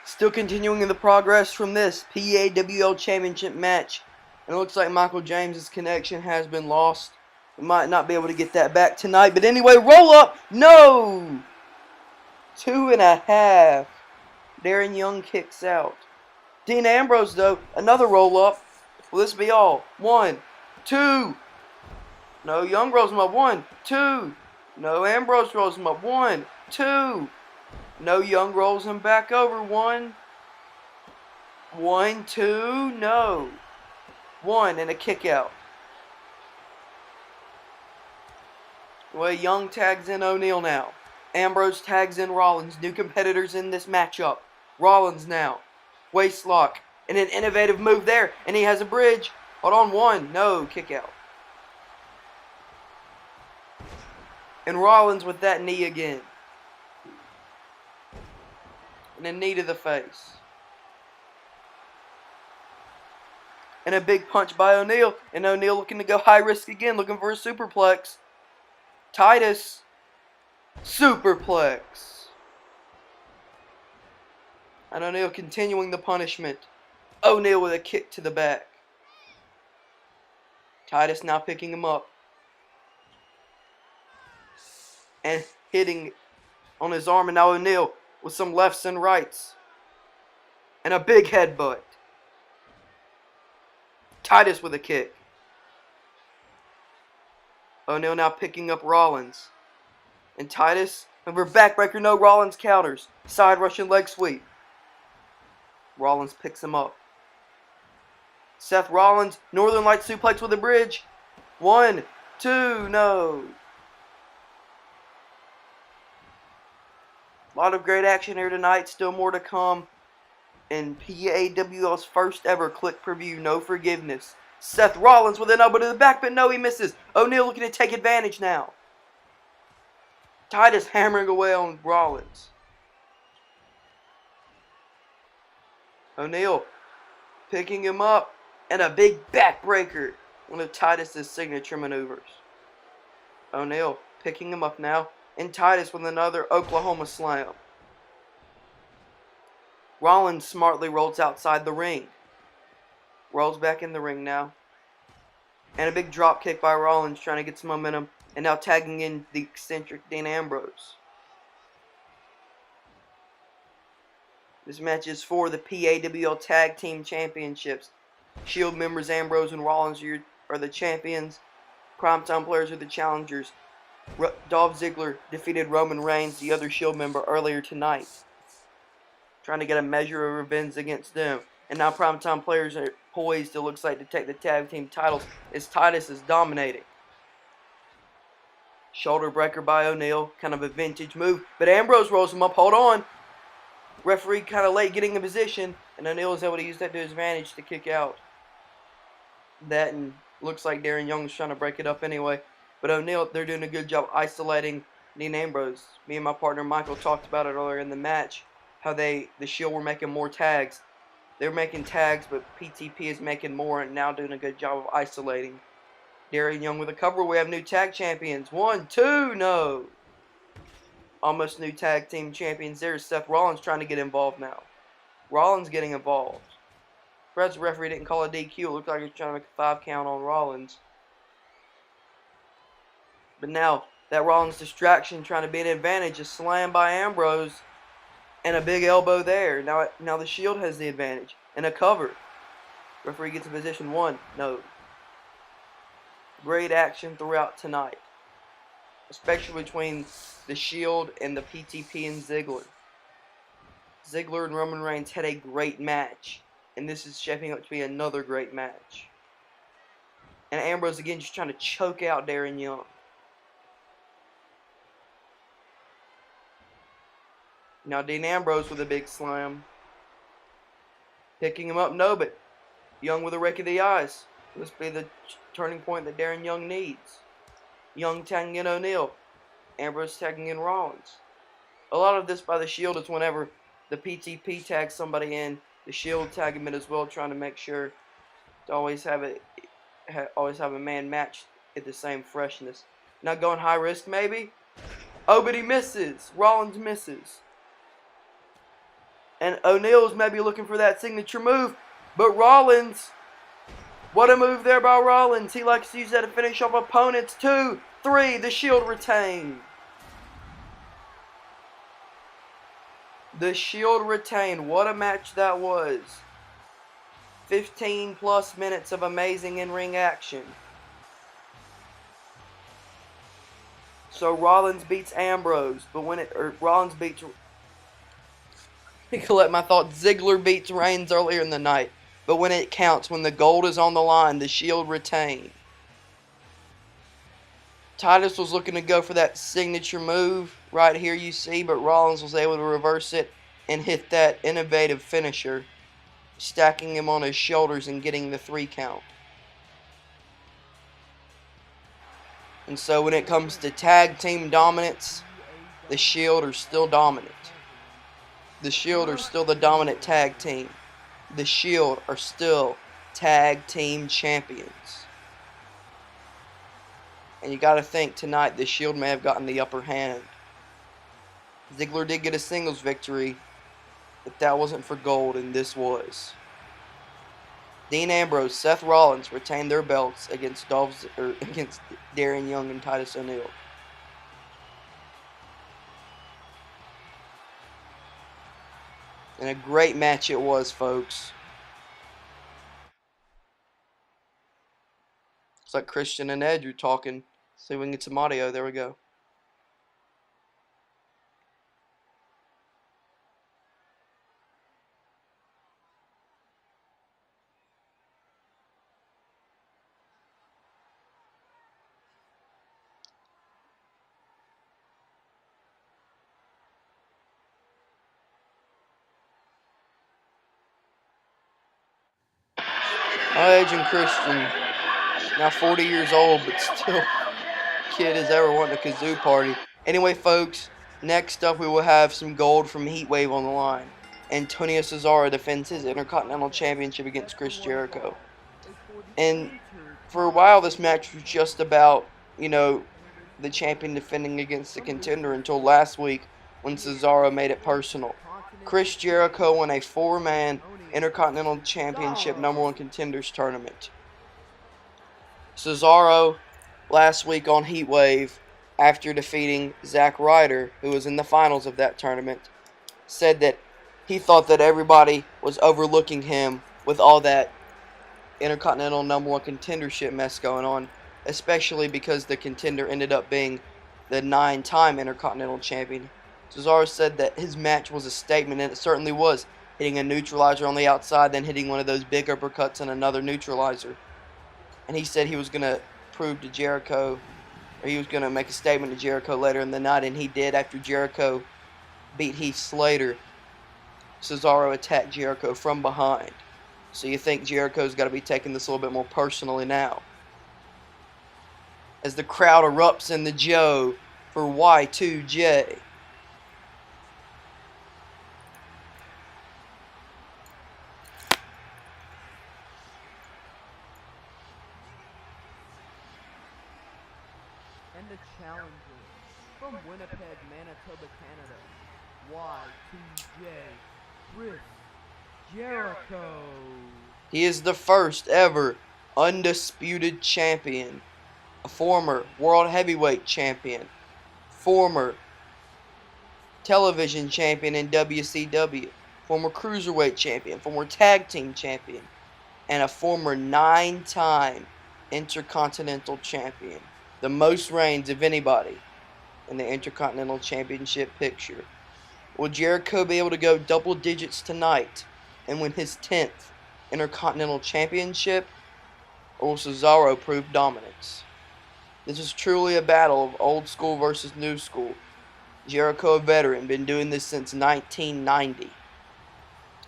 Still continuing in the progress from this PAWL Championship match. And it looks like Michael James's connection has been lost. We might not be able to get that back tonight. But anyway, roll up. No! 2.5. Darren Young kicks out. Dean Ambrose, though, another roll up. Will this be all? 1, 2. No, Young rolls him up. 1, 2. No, Ambrose rolls him up. 1, 2. No, Young rolls him back over. 1, 2. No. 1 and a kick out. Well, Young tags in O'Neal now. Ambrose tags in Rollins. New competitors in this matchup. Rollins now. Waist lock. And an innovative move there. And he has a bridge. Hold on. 1. No. Kick out. And Rollins with that knee again. And a knee to the face. And a big punch by O'Neal. And O'Neal looking to go high risk again. Looking for a superplex. Titus. Superplex. And O'Neal continuing the punishment. O'Neal with a kick to the back. Titus now picking him up. And hitting on his arm. And now O'Neal with some lefts and rights. And a big headbutt. Titus with a kick. O'Neal now picking up Rollins. And Titus, over backbreaker, no, Rollins counters. Side Russian leg sweep. Rollins picks him up. Seth Rollins, Northern Light suplex with a bridge. 1, 2, no. A lot of great action here tonight. Still more to come in PAWL's first ever Click per View. No forgiveness. Seth Rollins with an elbow to the back, but no, he misses. O'Neal looking to take advantage now. Titus hammering away on Rollins. O'Neal picking him up. And a big backbreaker. One of Titus's signature maneuvers. O'Neal picking him up now. And Titus with another Oklahoma slam. Rollins smartly rolls outside the ring. Rolls back in the ring now. And a big drop kick by Rollins trying to get some momentum. And now tagging in the eccentric Dean Ambrose. This match is for the PAWL Tag Team Championships. Shield members Ambrose and Rollins are the champions. Primetime players are the challengers. Dolph Ziggler defeated Roman Reigns, the other Shield member, earlier tonight. Trying to get a measure of revenge against them. And now primetime players are poised, it looks like, to take the tag team titles as Titus is dominating. Shoulder breaker by O'Neal. Kind of a vintage move. But Ambrose rolls him up. Hold on. Referee kind of late getting in position. And O'Neal is able to use that to his advantage to kick out. That, and looks like Darren Young's trying to break it up anyway. But O'Neal, they're doing a good job isolating Dean Ambrose. Me and my partner Michael talked about it earlier in the match. How the Shield were making more tags. They're making tags, but PTP is making more and now doing a good job of isolating. Darren Young with a cover. We have new tag champions. 1, 2, no. Almost new tag team champions. There's Seth Rollins trying to get involved now. Rollins getting involved. Perhaps the referee didn't call a DQ. It looked like he was trying to make a 5 count on Rollins. But now, that Rollins distraction trying to be an advantage is slammed by Ambrose. And a big elbow there. Now the Shield has the advantage. And a cover. Referee gets in position. 1, no. Great action throughout tonight. Especially between the Shield and the PTP and Ziggler. Ziggler and Roman Reigns had a great match. And this is shaping up to be another great match. And Ambrose again just trying to choke out Darren Young. Now Dean Ambrose with a big slam. Picking him up, no, but Young with a rake of the eyes. This be the turning point that Darren Young needs. Young tagging in O'Neal. Ambrose tagging in Rollins. A lot of this by the Shield is whenever the PTP tags somebody in, the Shield tag him in as well, trying to make sure to always have a man matched at the same freshness. Not going high risk maybe. Oh, but he misses. Rollins misses. And O'Neill's maybe looking for that signature move. But Rollins, what a move there by Rollins. He likes to use that to finish off opponents. 2, 3, the Shield retained. The Shield retained. What a match that was. 15 plus minutes of amazing in-ring action. So Rollins beats Ambrose, but Rollins beats, collect my thought, Ziggler beats Reigns earlier in the night. But when it counts, when the gold is on the line, the Shield retained. Titus was looking to go for that signature move right here you see, but Rollins was able to reverse it and hit that innovative finisher, stacking him on his shoulders and getting the 3 count. And so when it comes to tag team dominance, the Shield are still dominant. The Shield are still the dominant tag team. The Shield are still tag team champions. And you got to think tonight the Shield may have gotten the upper hand. Ziggler did get a singles victory, but that wasn't for gold, and this was. Dean Ambrose, Seth Rollins retained their belts against Darren Young and Titus O'Neil. And a great match it was, folks. Looks like Christian and Edge are talking. See if we can get some audio. There we go. Edge and Christian, now 40 years old, but still kid as ever wanting a kazoo party. Anyway, folks, next up we will have some gold from Heatwave on the line. Antonio Cesaro defends his Intercontinental Championship against Chris Jericho. And for a while this match was just about, the champion defending against the contender until last week when Cesaro made it personal. Chris Jericho won a 4-man Intercontinental Championship #1 Contenders Tournament. Cesaro, last week on Heatwave, after defeating Zack Ryder, who was in the finals of that tournament, said that he thought that everybody was overlooking him with all that Intercontinental #1 Contendership mess going on, especially because the contender ended up being the 9-time Intercontinental Champion. Cesaro said that his match was a statement, and it certainly was, hitting a neutralizer on the outside, then hitting one of those big uppercuts and another neutralizer. And he said he was going to prove to Jericho, or he was going to make a statement to Jericho later in the night, and he did. After Jericho beat Heath Slater, Cesaro attacked Jericho from behind. So you think Jericho's got to be taking this a little bit more personally now. As the crowd erupts in the Joe for Y2J. And the challenger from Winnipeg, Manitoba, Canada, Y2J, Chris Jericho. He is the first ever undisputed champion, a former world heavyweight champion, former television champion in WCW, former cruiserweight champion, former tag team champion, and a former 9-time Intercontinental champion. The most reigns of anybody in the Intercontinental Championship picture. Will Jericho be able to go double digits tonight and win his 10th Intercontinental Championship? Or will Cesaro prove dominance? This is truly a battle of old school versus new school. Jericho, a veteran, been doing this since 1990.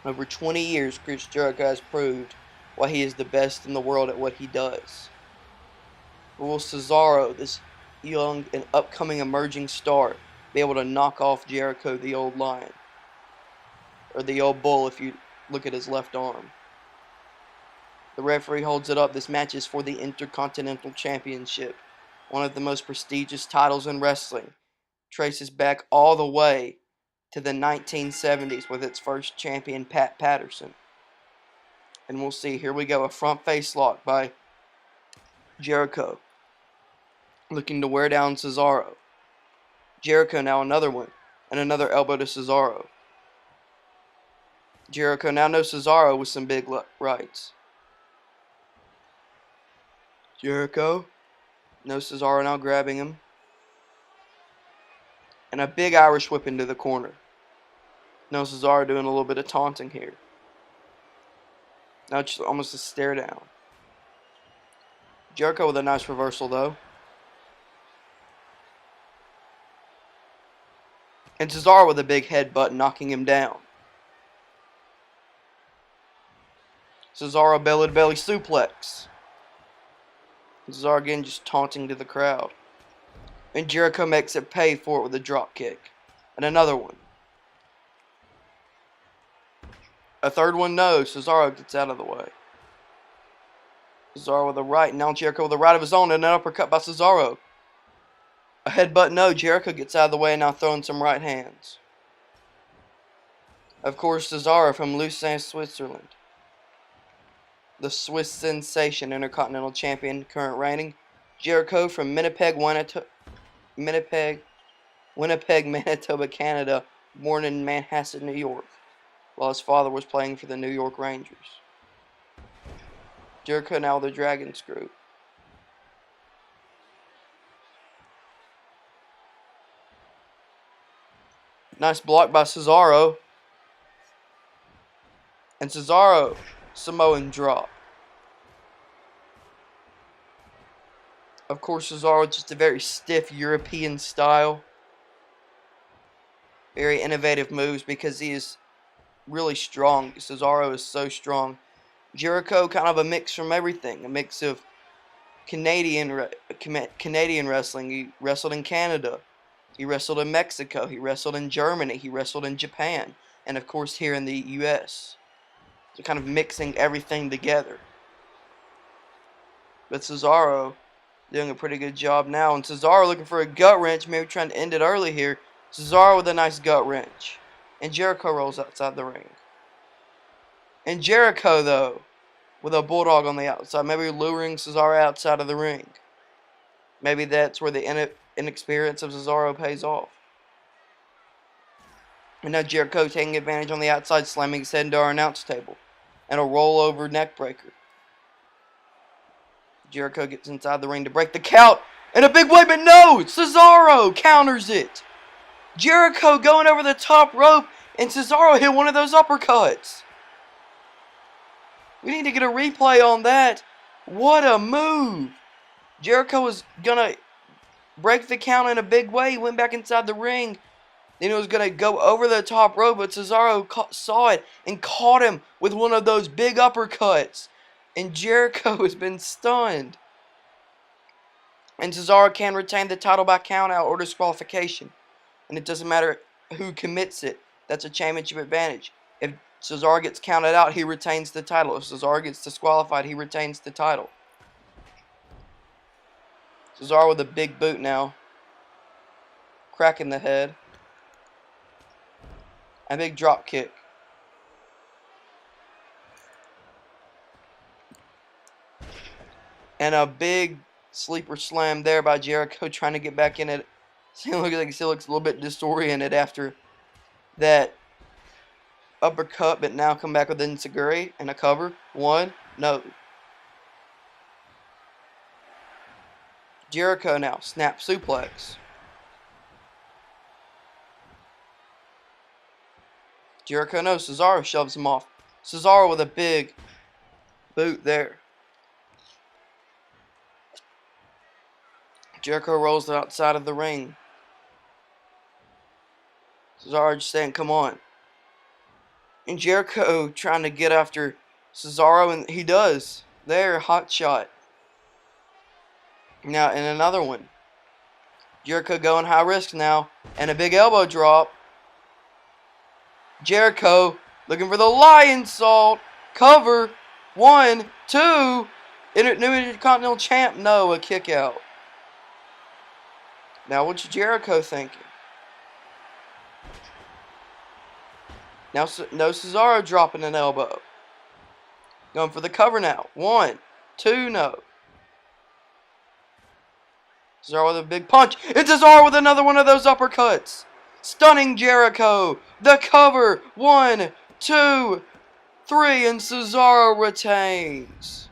Over 20 years, Chris Jericho has proved why he is the best in the world at what he does. Will Cesaro, this young and upcoming emerging star, be able to knock off Jericho, the old lion? Or the old bull if you look at his left arm. The referee holds it up. This match is for the Intercontinental Championship, one of the most prestigious titles in wrestling. Traces back all the way to the 1970s with its first champion, Pat Patterson. And we'll see. Here we go. A front face lock by Jericho. Looking to wear down Cesaro. Jericho now another one. And another elbow to Cesaro. Jericho now knows Cesaro with some big rights. Jericho knows Cesaro now grabbing him. And a big Irish whip into the corner. Now Cesaro doing a little bit of taunting here. Now it's almost a stare down. Jericho with a nice reversal though. And Cesaro with a big headbutt knocking him down. Cesaro belly to belly suplex. Cesaro again just taunting to the crowd. And Jericho makes it pay for it with a drop kick. And another one. A third one, no. Cesaro gets out of the way. Cesaro with a right. Now Jericho with a right of his own and an uppercut by Cesaro. A headbutt, no. Jericho gets out of the way and now throwing some right hands. Of course, Cesaro from Lucerne, Switzerland. The Swiss sensation, Intercontinental Champion, current reigning. Jericho from Winnipeg, Manitoba, Canada, born in Manhasset, New York, while his father was playing for the New York Rangers. Jericho now the Dragon Screw. Nice block by Cesaro. And Cesaro, Samoan drop. Of course, Cesaro just a very stiff European style. Very innovative moves because he is really strong. Cesaro is so strong. Jericho kind of a mix from everything. A mix of Canadian wrestling. He wrestled in Canada. He wrestled in Mexico. He wrestled in Germany. He wrestled in Japan. And of course here in the US. So kind of mixing everything together. But Cesaro doing a pretty good job now. And Cesaro looking for a gut wrench. Maybe trying to end it early here. Cesaro with a nice gut wrench. And Jericho rolls outside the ring. And Jericho, though, with a bulldog on the outside. Maybe luring Cesaro outside of the ring. Maybe that's where the inexperience of Cesaro pays off. And now Jericho taking advantage on the outside, slamming his head into our announce table. And a rollover neck breaker. Jericho gets inside the ring to break the count. And a big wave, but no! Cesaro counters it. Jericho going over the top rope. And Cesaro hit one of those uppercuts. We need to get a replay on that. What a move. Jericho was going to break the count in a big way. He went back inside the ring. Then he was going to go over the top rope. But Cesaro saw it and caught him with one of those big uppercuts. And Jericho has been stunned. And Cesaro can retain the title by count out or disqualification. And it doesn't matter who commits it. That's a championship advantage. If Cesaro gets counted out, he retains the title. If Cesaro gets disqualified, he retains the title. Cesaro with a big boot now. Cracking the head. A big drop kick. And a big sleeper slam there by Jericho trying to get back in it. He looks like he still looks a little bit disoriented after that uppercut, but now come back with an enziguri and a cover. One, no. Jericho now, snap suplex. Jericho knows Cesaro shoves him off. Cesaro with a big boot there. Jericho rolls outside of the ring. Cesaro just saying, come on. And Jericho trying to get after Cesaro, and he does. There, hot shot. Now, and another one. Jericho going high risk now. And a big elbow drop. Jericho looking for the lion salt. Cover. 1, 2. New Intercontinental Champ. No, a kick out. Now, what's Jericho thinking? Now, no Cesaro dropping an elbow. Going for the cover now. 1, 2, no. Cesaro with a big punch. And Cesaro with another one of those uppercuts. Stunning Jericho. The cover. 1, 2, 3. And Cesaro retains.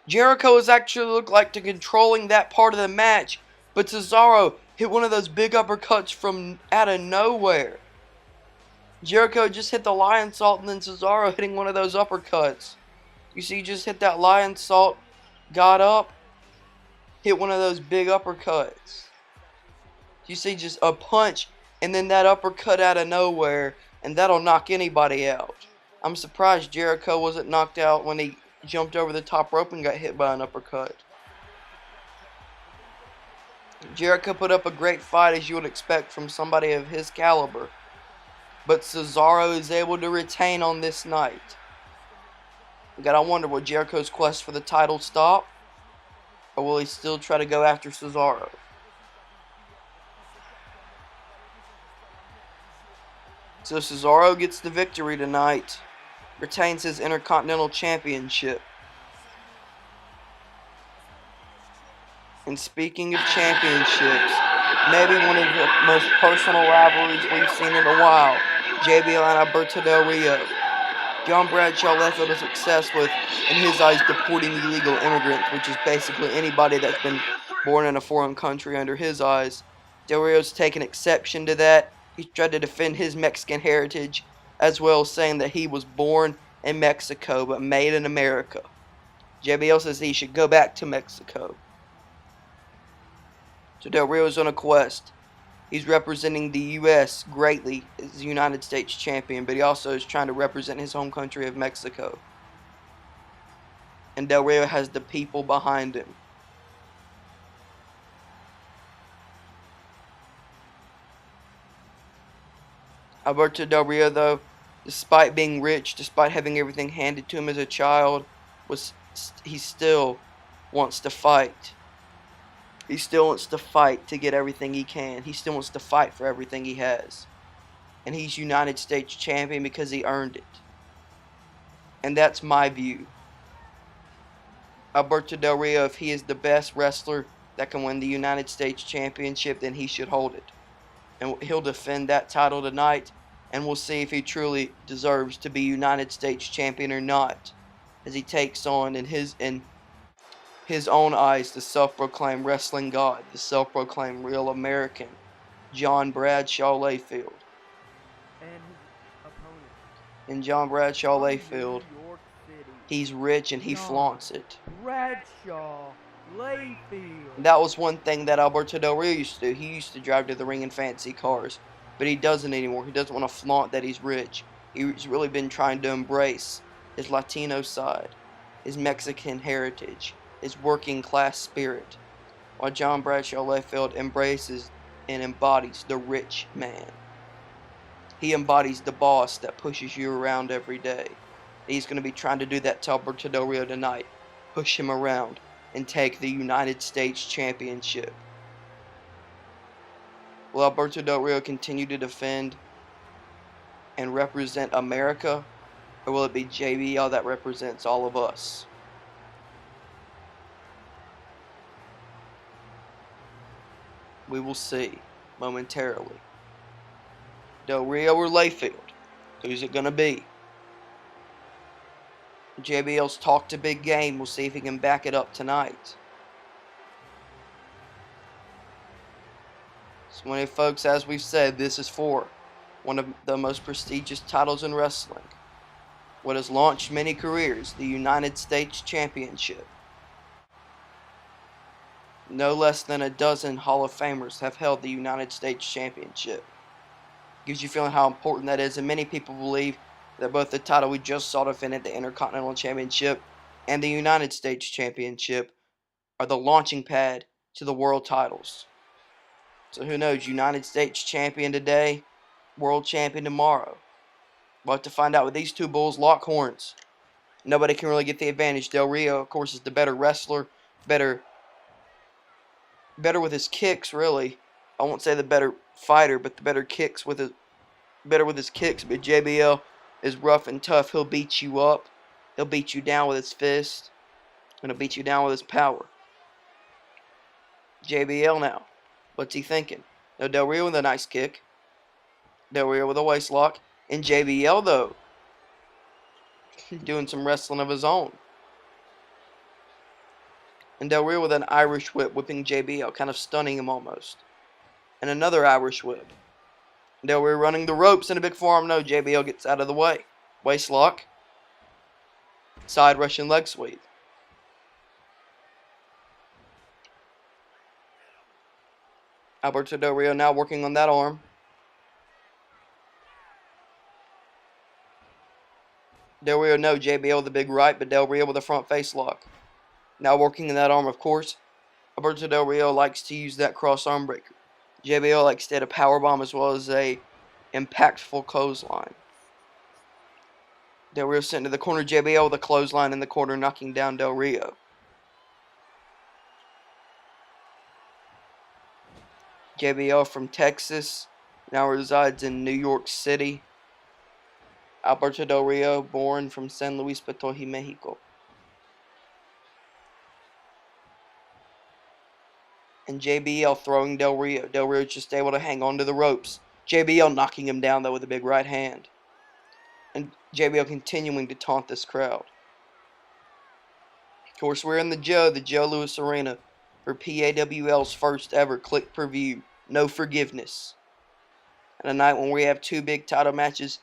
Jericho has actually looked like to controlling that part of the match. But Cesaro hit one of those big uppercuts from out of nowhere. Jericho just hit the lion salt and then Cesaro hitting one of those uppercuts. You see, he just hit that lion salt, got up, hit one of those big uppercuts. You see, just a punch and then that uppercut out of nowhere, and that'll knock anybody out. I'm surprised Jericho wasn't knocked out when he jumped over the top rope and got hit by an uppercut. Jericho put up a great fight, as you would expect from somebody of his caliber. But Cesaro is able to retain on this night. We gotta wonder, will Jericho's quest for the title stop? Or will he still try to go after Cesaro? So Cesaro gets the victory tonight. Retains his Intercontinental Championship. And speaking of championships, maybe one of the most personal rivalries we've seen in a while. JBL and Alberto Del Rio. John Bradshaw Layfield is obsessed with, in his eyes, deporting illegal immigrants, which is basically anybody that's been born in a foreign country under his eyes. Del Rio's taken exception to that. He's tried to defend his Mexican heritage, as well as saying that he was born in Mexico, but made in America. JBL says he should go back to Mexico. So Del Rio's on a quest. He's representing the U.S. greatly as the United States champion, but he also is trying to represent his home country of Mexico. And Del Rio has the people behind him. Alberto Del Rio, though, despite being rich, despite having everything handed to him as a child, he still wants to fight. He still wants to fight to get everything he can. He still wants to fight for everything he has. And he's United States champion because he earned it. And that's my view. Alberto Del Rio, if he is the best wrestler that can win the United States Championship, then he should hold it. And he'll defend that title tonight. And we'll see if he truly deserves to be United States champion or not, as he takes on in his own eyes the self-proclaimed wrestling god, the self-proclaimed real American, John Bradshaw Layfield. And his opponent. And John Bradshaw Layfield, he's rich and he flaunts it. Bradshaw Layfield. That was one thing that Alberto Del Rio used to do. He used to drive to the ring in fancy cars, but he doesn't anymore. He doesn't want to flaunt that he's rich. He's really been trying to embrace his Latino side, his Mexican heritage, his working class spirit, while John Bradshaw Layfield embraces and embodies the rich man. He embodies the boss that pushes you around every day. He's going to be trying to do that to Alberto Del Rio tonight. Push him around and take the United States Championship. Will Alberto Del Rio continue to defend and represent America, or will it be JBL that represents all of us? We will see momentarily. Del Rio or Layfield? Who's it going to be? JBL's talked a big game. We'll see if he can back it up tonight. So anyway, folks, as we've said, this is for one of the most prestigious titles in wrestling. What has launched many careers, the United States Championship. No less than a dozen Hall of Famers have held the United States Championship. Gives you a feeling how important that is, and many people believe that both the title we just saw defended, the Intercontinental Championship, and the United States Championship, are the launching pad to the world titles. So who knows, United States Champion today, World Champion tomorrow. We'll have to find out. With these two bulls lock horns, nobody can really get the advantage. Del Rio, of course, is the better wrestler, better with his kicks, really. I won't say the better fighter, but the better kicks with better with his kicks, but JBL is rough and tough. He'll beat you up. He'll beat you down with his fist. And he'll beat you down with his power. JBL now. What's he thinking? No, Del Rio with a nice kick. Del Rio with a waist lock. And JBL, though, doing some wrestling of his own. And Del Rio with an Irish whip, whipping JBL, kind of stunning him almost. And another Irish whip. Del Rio running the ropes and a big forearm. No, JBL gets out of the way. Waist lock. Side Russian leg sweep. Alberto Del Rio now working on that arm. Del Rio, no, JBL with the big right, but Del Rio with a front face lock. Now working in that arm, of course. Alberto Del Rio likes to use that cross arm breaker. JBL likes to hit a powerbomb as well as a impactful clothesline. Del Rio sent to the corner. JBL with a clothesline in the corner, knocking down Del Rio. JBL from Texas, now resides in New York City. Alberto Del Rio, born from San Luis Potosi, Mexico. And JBL throwing Del Rio. Del Rio just able to hang on to the ropes. JBL knocking him down, though, with a big right hand. And JBL continuing to taunt this crowd. Of course, we're in the Joe Louis Arena, for PAWL's first ever click per view. No forgiveness. And a night when we have two big title matches,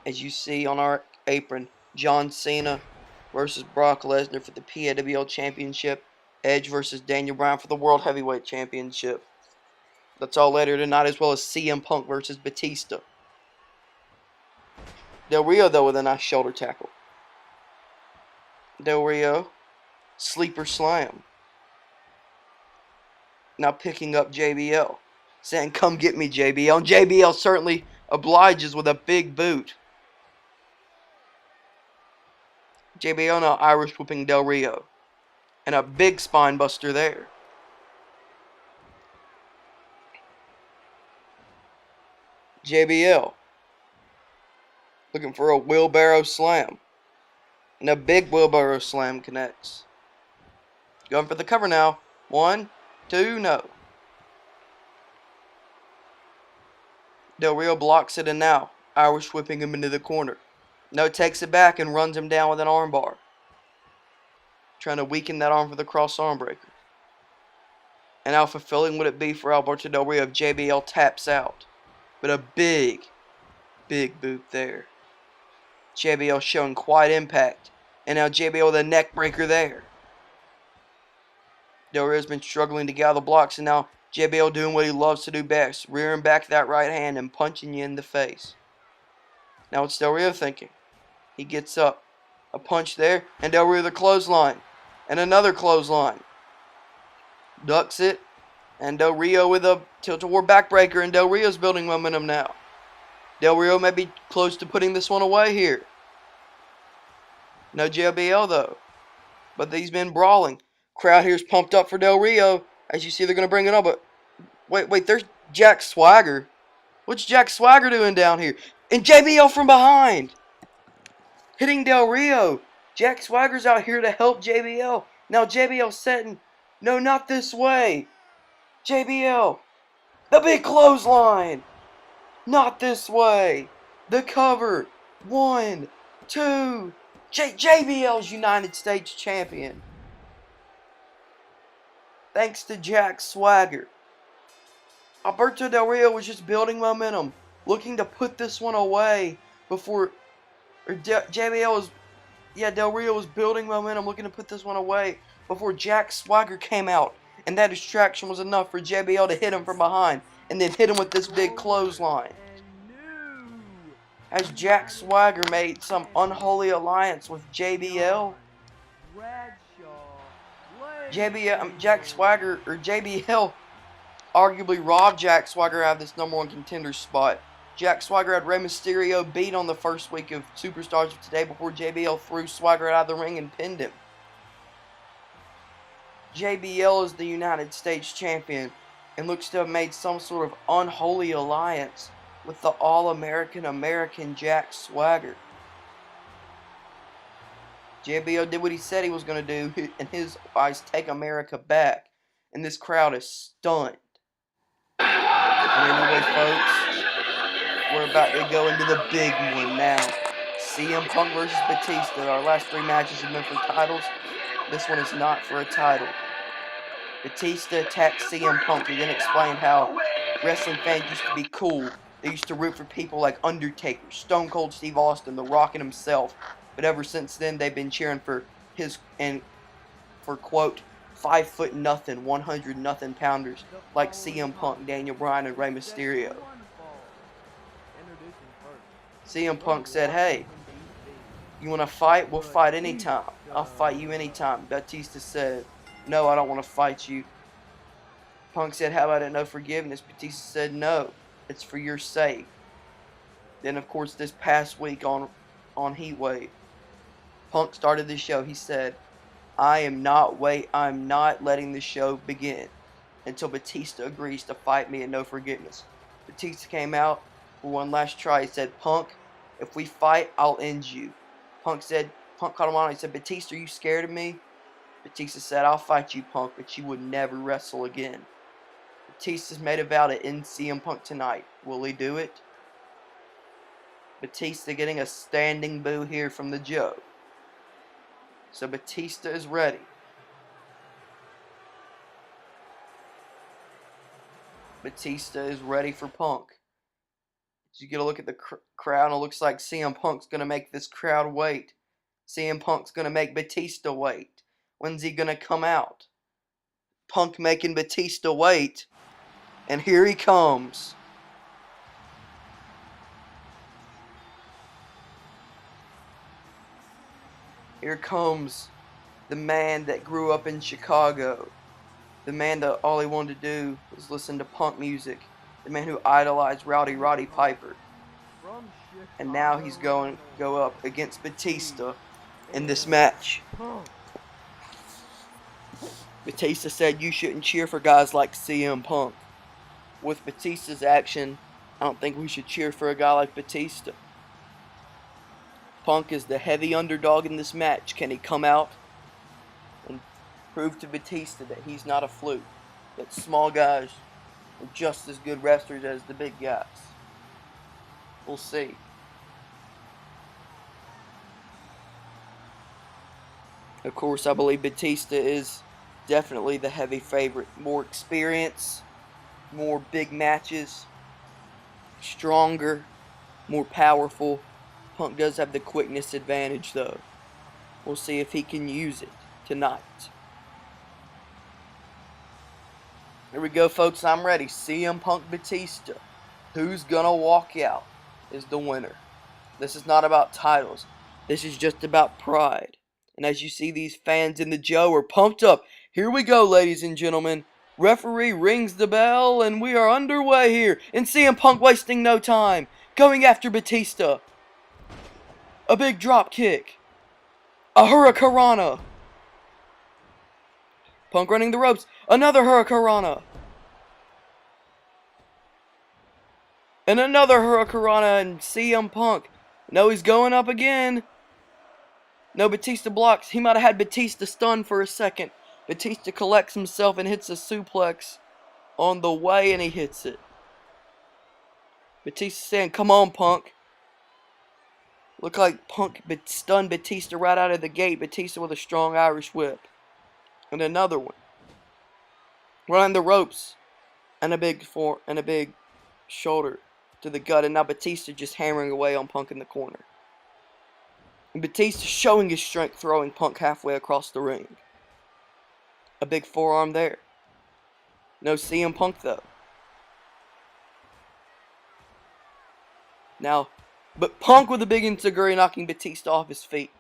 as you see on our apron. John Cena versus Brock Lesnar for the PAWL Championship. Edge versus Daniel Bryan for the World Heavyweight Championship. That's all later tonight, as well as CM Punk versus Batista. Del Rio, though, with a nice shoulder tackle. Del Rio, sleeper slam. Now picking up JBL. Saying, come get me, JBL. And JBL certainly obliges with a big boot. JBL now Irish whipping Del Rio. And a big spine buster there. JBL looking for a wheelbarrow slam. And a big wheelbarrow slam connects. Going for the cover now. 1, 2, no. Del Rio blocks it, and now Irish whipping him into the corner. No, takes it back and runs him down with an armbar. Trying to weaken that arm for the cross arm breaker. And how fulfilling would it be for Alberto Del Rio if JBL taps out? But a big, big boot there. JBL showing quite impact. And now JBL with a neck breaker there. Del Rio's been struggling to gather blocks, and now JBL doing what he loves to do best. Rearing back that right hand and punching you in the face. Now what's Del Rio thinking? He gets up. A punch there, and Del Rio the clothesline. And another clothesline. Ducks it. And Del Rio with a tilt-a-war backbreaker, and Del Rio's building momentum now. Del Rio may be close to putting this one away here. No JBL though. But these men brawling. Crowd here's pumped up for Del Rio. As you see, they're going to bring it up. But wait, there's Jack Swagger. What's Jack Swagger doing down here? And JBL from behind. Hitting Del Rio. Jack Swagger's out here to help JBL. Now JBL setting. No, not this way. JBL. The big clothesline. Not this way. The cover. 1, 2. JBL's United States Champion. Thanks to Jack Swagger. Alberto Del Rio was just building momentum. Looking to put this one away before... Del Rio was building momentum, looking to put this one away before Jack Swagger came out. And that distraction was enough for JBL to hit him from behind. And then hit him with this big clothesline. Has Jack Swagger made some unholy alliance with JBL? Jack Swagger, or JBL, arguably robbed Jack Swagger out of this #1 contender spot. Jack Swagger had Rey Mysterio beat on the first week of Superstars of Today before JBL threw Swagger out of the ring and pinned him. JBL is the United States Champion and looks to have made some sort of unholy alliance with the All-American Jack swagger. JBL did what he said he was going to do, and his eyes take America back. And this crowd is stunned. And anyway, folks, we're about to go into the big one now. CM Punk versus Batista. Our last 3 matches have been for titles. This one is not for a title. Batista attacked CM Punk. He then explained how wrestling fans used to be cool. They used to root for people like Undertaker, Stone Cold Steve Austin, The Rock, and himself. But ever since then, they've been cheering for his, and for, quote, 5'0" nothing, 100 nothing pounders like CM Punk, Daniel Bryan, and Rey Mysterio. CM Punk said, "Hey, you want to fight? We'll fight anytime. I'll fight you anytime." Batista said, "No, I don't want to fight you." Punk said, "How about it, no forgiveness?" Batista said, "No, it's for your sake." Then, of course, this past week on Heatwave, Punk started the show. He said, I'm not letting the show begin until Batista agrees to fight me and no forgiveness." Batista came out for one last try. He said, "Punk, if we fight, I'll end you." Punk caught him on. He said, "Batista, are you scared of me?" Batista said, "I'll fight you, Punk, but you would never wrestle again." Batista's made a vow to end CM Punk tonight. Will he do it? Batista getting a standing boo here from the Joe. So Batista is ready. Batista is ready for Punk. You get a look at the crowd, and it looks like CM Punk's going to make this crowd wait. CM Punk's going to make Batista wait. When's he going to come out? Punk making Batista wait. And here he comes. Here comes the man that grew up in Chicago. The man that all he wanted to do was listen to punk music. The man who idolized Roddy Piper. And now he's going to go up against Batista in this match. Batista said you shouldn't cheer for guys like CM Punk. With Batista's action, I don't think we should cheer for a guy like Batista. Punk is the heavy underdog in this match. Can he come out and prove to Batista that he's not a fluke? That small guys are just as good wrestlers as the big guys. We'll see. Of course, I believe Batista is definitely the heavy favorite. More experience, more big matches, stronger, more powerful. Punk does have the quickness advantage, though. We'll see if he can use it tonight. Here we go, folks. I'm ready. CM Punk Batista. Who's gonna walk out is the winner. This is not about titles. This is just about pride. And as you see, these fans in the Joe are pumped up. Here we go, ladies and gentlemen. Referee rings the bell, and we are underway here. And CM Punk wasting no time. Going after Batista. A big drop kick. A hurricanrana. Punk running the ropes. Another hurricanrana. And another hurricanrana, and CM Punk. No, he's going up again. No, Batista blocks. He might have had Batista stunned for a second. Batista collects himself and hits a suplex on the way, and he hits it. Batista saying, "Come on, Punk." Look like Punk stunned Batista right out of the gate. Batista with a strong Irish whip. And another one. Running the ropes. And a big shoulder to the gut. And now Batista just hammering away on Punk in the corner. And Batista showing his strength, throwing Punk halfway across the ring. A big forearm there. No CM Punk, though. Now, but Punk with a big enziguri knocking Batista off his feet.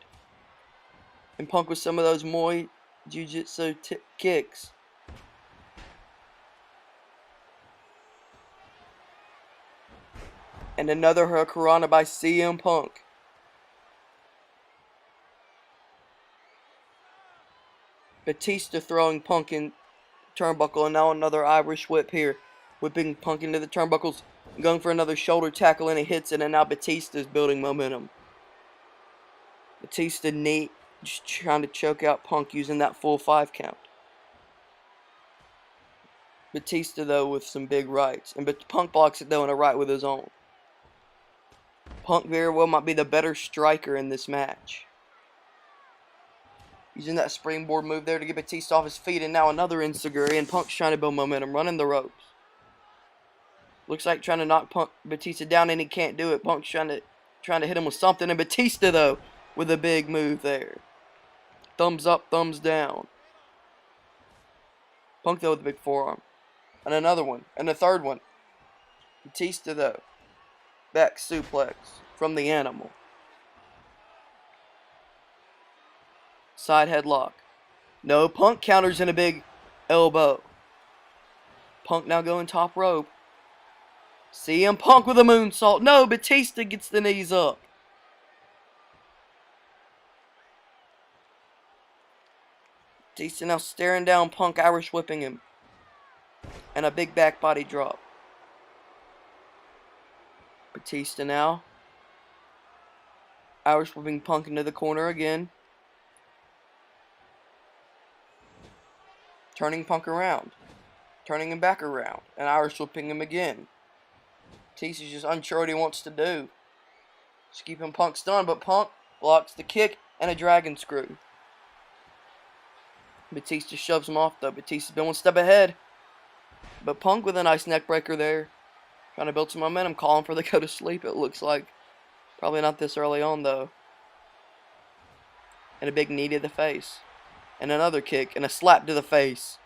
And Punk with some of those Muay Jiu-Jitsu kicks. And another hurricanrana by CM Punk. Batista throwing Punk in turnbuckle, and now another Irish whip here. Whipping Punk into the turnbuckles. Going for another shoulder tackle, and he hits it, and now Batista's building momentum. Batista knee, just trying to choke out Punk using that full 5 count. Batista, though, with some big rights. And Punk blocks it, though, and a right with his own. Punk very well might be the better striker in this match. Using that springboard move there to get Batista off his feet, and now another enziguri, and Punk's trying to build momentum, running the ropes. Looks like trying to knock Batista down, and he can't do it. Punk's trying to hit him with something, and Batista, though, with a big move there. Thumbs up, thumbs down. Punk, though, with a big forearm. And another one, and a third one. Batista, though, back suplex from the animal. Side headlock. No, Punk counters in a big elbow. Punk now going top rope. CM Punk with a moonsault. No, Batista gets the knees up. Batista now staring down Punk, Irish whipping him. And a big back body drop. Batista now. Irish whipping Punk into the corner again. Turning Punk around. Turning him back around. And Irish whipping him again. Batista's just unsure what he wants to do. Just keeping Punk stunned, but Punk blocks the kick and a dragon screw. Batista shoves him off, though. Batista's been one step ahead. But Punk with a nice neck breaker there. Trying to build some momentum. Calling for the go to sleep, it looks like. Probably not this early on, though. And a big knee to the face. And another kick and a slap to the face.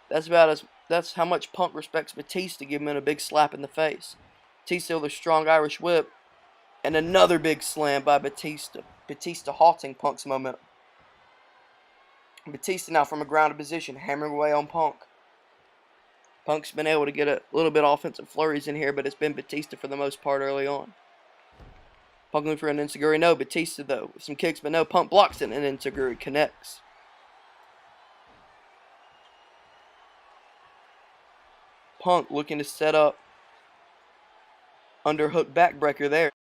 That's how much Punk respects Batista, giving him a big slap in the face. Batista with a strong Irish whip. And another big slam by Batista. Batista halting Punk's momentum. Batista now from a grounded position, hammering away on Punk. Punk's been able to get a little bit of offensive flurries in here, but it's been Batista for the most part early on. Punk looking for an enziguri. No, Batista, though, with some kicks, but no, Punk blocks it, and an enziguri connects. Punk looking to set up underhook backbreaker there.